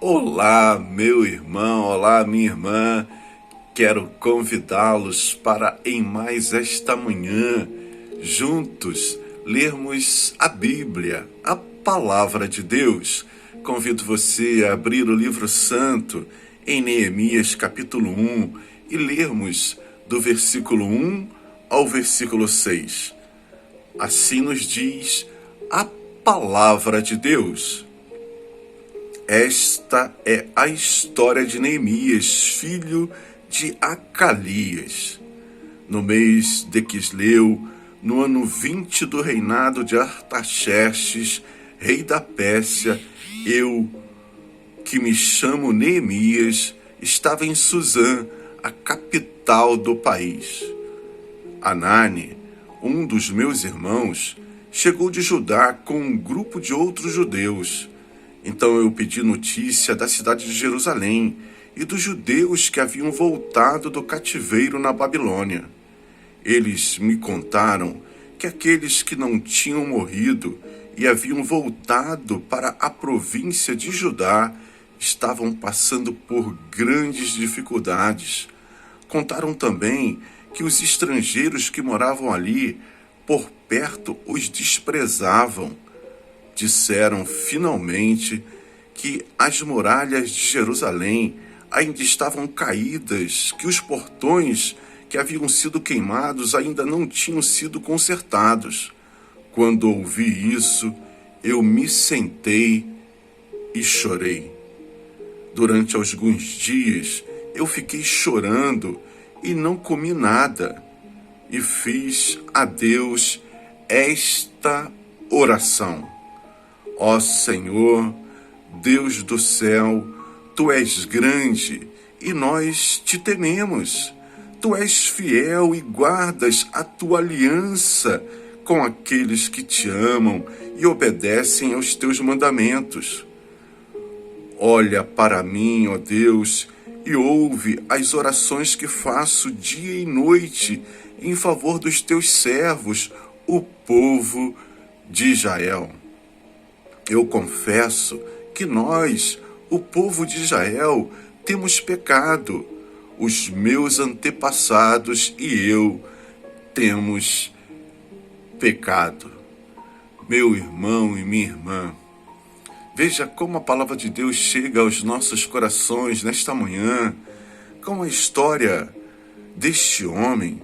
Olá, meu irmão, olá, minha irmã. Quero convidá-los para, em mais esta manhã, juntos lermos a Bíblia, a Palavra de Deus. Convido você a abrir o livro santo em Neemias capítulo 1 e lermos do versículo 1 ao versículo 6. Assim nos diz a Palavra de Deus. Esta é a história de Neemias, filho de Acalias. No mês de Quisleu, no ano 20 do reinado de Artaxerxes, rei da Pérsia, eu, que me chamo Neemias, estava em Suzã, a capital do país. Anani, um dos meus irmãos, chegou de Judá com um grupo de outros judeus. Então eu pedi notícia da cidade de Jerusalém e dos judeus que haviam voltado do cativeiro na Babilônia. Eles me contaram que aqueles que não tinham morrido e haviam voltado para a província de Judá estavam passando por grandes dificuldades. Contaram também que os estrangeiros que moravam ali, por perto, os desprezavam. Disseram finalmente que as muralhas de Jerusalém ainda estavam caídas, que os portões que haviam sido queimados ainda não tinham sido consertados. Quando ouvi isso, eu me sentei e chorei. Durante alguns dias, eu fiquei chorando e não comi nada. E fiz a Deus esta oração. Ó Senhor, Deus do céu, Tu és grande e nós te tememos. Tu és fiel e guardas a Tua aliança com aqueles que te amam e obedecem aos Teus mandamentos. Olha para mim, ó Deus, e ouve as orações que faço dia e noite em favor dos Teus servos, o povo de Israel. Eu confesso que nós, o povo de Israel, temos pecado. Os meus antepassados e eu temos pecado. Meu irmão e minha irmã, veja como a palavra de Deus chega aos nossos corações nesta manhã, com a história deste homem,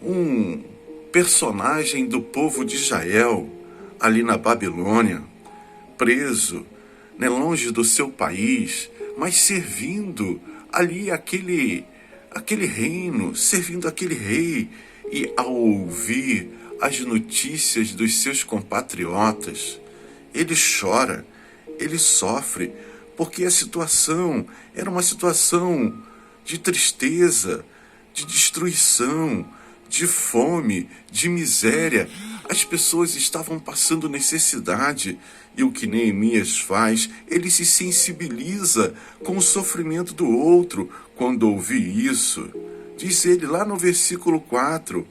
um personagem do povo de Israel, ali na Babilônia, preso, longe do seu país, mas servindo ali aquele reino, servindo aquele rei. E ao ouvir as notícias dos seus compatriotas, ele chora, ele sofre, porque a situação era uma situação de tristeza, de destruição, de fome, de miséria. As pessoas estavam passando necessidade. E o que Neemias faz, ele se sensibiliza com o sofrimento do outro. Quando ouvi isso, diz ele lá no versículo 4,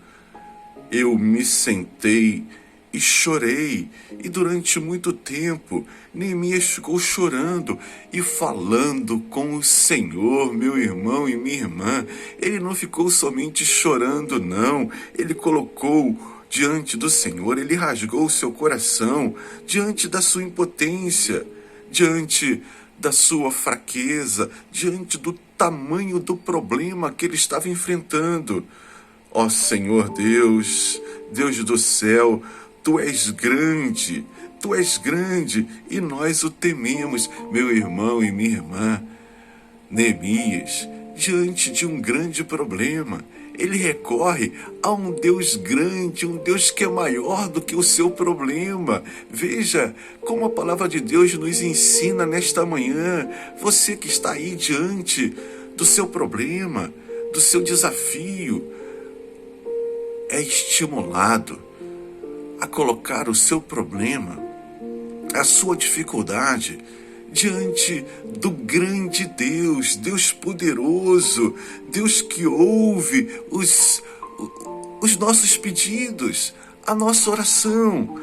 eu me sentei e chorei. E durante muito tempo, Neemias ficou chorando e falando com o Senhor, meu irmão e minha irmã. Ele não ficou somente chorando, não. Ele colocou diante do Senhor, ele rasgou o seu coração diante da sua impotência, diante da sua fraqueza, diante do tamanho do problema que ele estava enfrentando. Ó Senhor Deus, Deus do céu, Tu és grande e nós o tememos, meu irmão e minha irmã. Neemias, diante de um grande problema, ele recorre a um Deus grande, um Deus que é maior do que o seu problema. Veja como a palavra de Deus nos ensina nesta manhã. Você que está aí diante do seu problema, do seu desafio, é estimulado a colocar o seu problema, a sua dificuldade, diante do grande Deus, Deus poderoso, Deus que ouve os nossos pedidos, a nossa oração.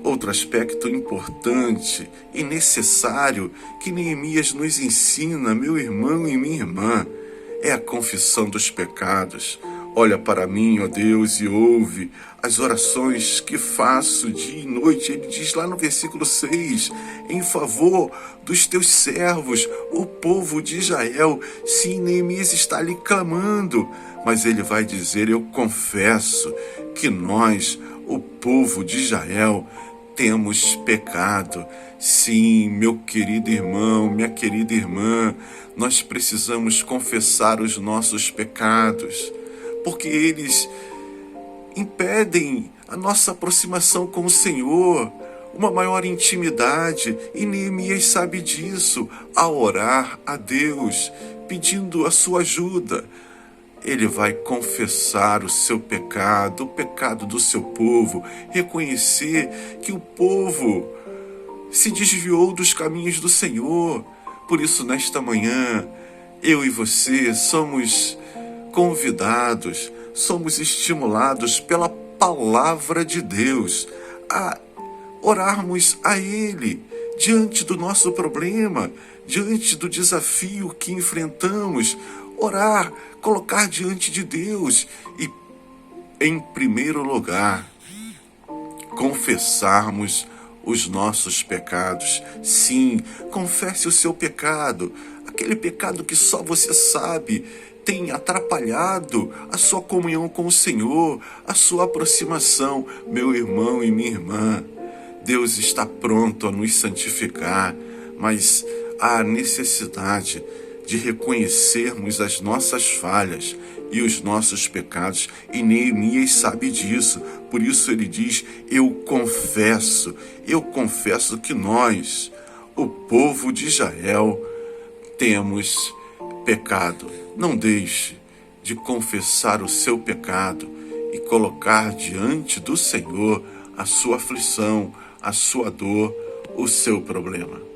Outro aspecto importante e necessário que Neemias nos ensina, meu irmão e minha irmã, é a confissão dos pecados. Olha para mim, ó Deus, e ouve as orações que faço dia e noite. Ele diz lá no versículo 6, em favor dos teus servos, o povo de Israel. Sim, Neemias está ali clamando, mas ele vai dizer, eu confesso que nós, o povo de Israel, temos pecado. Sim, meu querido irmão, minha querida irmã, nós precisamos confessar os nossos pecados, porque eles impedem a nossa aproximação com o Senhor, uma maior intimidade, e Neemias sabe disso. Ao orar a Deus, pedindo a sua ajuda, ele vai confessar o seu pecado, o pecado do seu povo, reconhecer que o povo se desviou dos caminhos do Senhor. Por isso, nesta manhã, eu e você somos convidados, somos estimulados pela palavra de Deus a orarmos a Ele diante do nosso problema, diante do desafio que enfrentamos. Orar, colocar diante de Deus e, em primeiro lugar, confessarmos os nossos pecados. Sim, confesse o seu pecado, aquele pecado que só você sabe tem atrapalhado a sua comunhão com o Senhor, a sua aproximação, meu irmão e minha irmã. Deus está pronto a nos santificar, mas há necessidade de reconhecermos as nossas falhas e os nossos pecados, e Neemias sabe disso. Por isso ele diz, eu confesso que nós, o povo de Israel, temos pecado. Não deixe de confessar o seu pecado e colocar diante do Senhor a sua aflição, a sua dor, o seu problema.